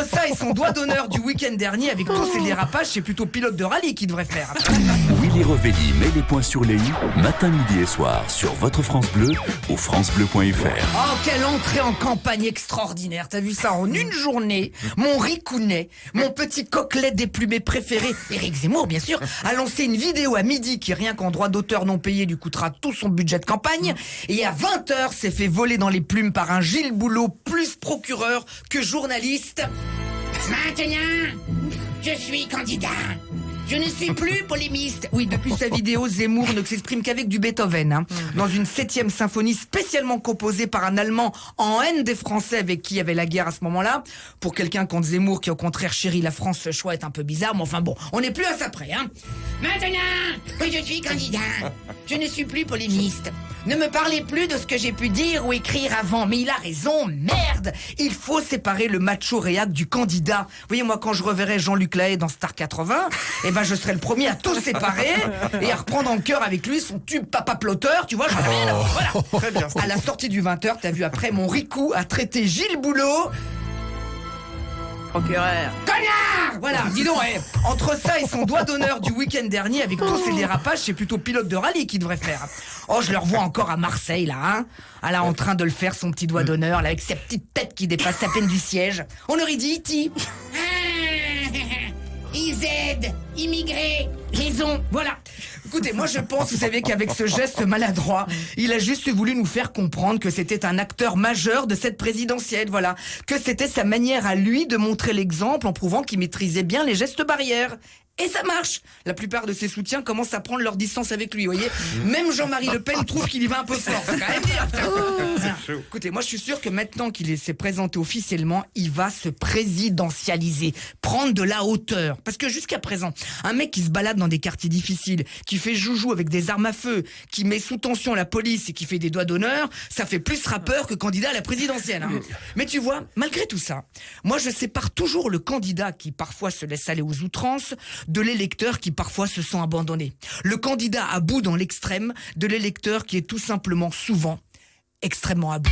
Entre ça et son doigt d'honneur du week-end dernier avec tous ces dérapages, c'est plutôt pilote de rallye qui devrait faire. Willy Revelli met les points sur les i, matin, midi et soir sur votre France Bleu ou francebleu.fr. Oh, quelle entrée en campagne extraordinaire. T'as vu ça en une journée? Mon ricounet, mon petit coquelet déplumé préféré, Éric Zemmour bien sûr, a lancé une vidéo à midi qui, rien qu'en droit d'auteur non payé, lui coûtera tout son budget de campagne. Et à 20h, s'est fait voler dans les plumes par un Gilles Boulot, plus procureur que journaliste. Maintenant, je suis candidat. Je ne suis plus polémiste. Oui, depuis sa vidéo, Zemmour ne s'exprime qu'avec du Beethoven, dans une 7e symphonie spécialement composée par un Allemand en haine des Français avec qui il y avait la guerre à ce moment-là. Pour quelqu'un contre Zemmour qui au contraire chérit la France, ce choix est un peu bizarre, mais enfin bon, on n'est plus à ça près, hein. Maintenant que je suis candidat, je ne suis plus polémiste. Ne me parlez plus de ce que j'ai pu dire ou écrire avant. Mais il a raison, merde. Il faut séparer le macho réac du candidat. Vous voyez, moi, quand je reverrai Jean-Luc Lahaye dans Star 80, eh ben, je serai le premier à tout séparer et à reprendre en cœur avec lui son tube Papa Plotter, tu vois, j'en ai rien à foutre, voilà. Très bien. À la sortie du 20h, t'as vu, après, mon ricou a traité Gilles Boulot. Procureur. Connard! Voilà, dis donc, entre ça et son doigt d'honneur du week-end dernier avec tous ces dérapages, c'est plutôt pilote de rallye qui devrait faire. Oh, je le revois encore à Marseille, là, hein. Ah, là, en train de le faire, son petit doigt d'honneur, là, avec sa petite tête qui dépasse à peine du siège. On aurait dit E.T. IZ, immigré, Raison, voilà. Écoutez, moi je pense, vous savez, qu'avec ce geste maladroit, il a juste voulu nous faire comprendre que c'était un acteur majeur de cette présidentielle, voilà. Que c'était sa manière à lui de montrer l'exemple en prouvant qu'il maîtrisait bien les gestes barrières. Et ça marche. La plupart de ses soutiens commencent à prendre leur distance avec lui, vous voyez. Même Jean-Marie Le Pen trouve qu'il y va un peu fort. C'est quand même dire. Putain. Écoutez, moi je suis sûr que maintenant qu'il s'est présenté officiellement, il va se présidentialiser, prendre de la hauteur. Parce que jusqu'à présent, un mec qui se balade dans des quartiers difficiles, qui fait joujou avec des armes à feu, qui met sous tension la police et qui fait des doigts d'honneur, ça fait plus rappeur que candidat à la présidentielle, hein. Mais tu vois, malgré tout ça, moi je sépare toujours le candidat qui parfois se laisse aller aux outrances de l'électeur qui parfois se sent abandonné. Le candidat à bout dans l'extrême de l'électeur qui est tout simplement souvent extrêmement à bout.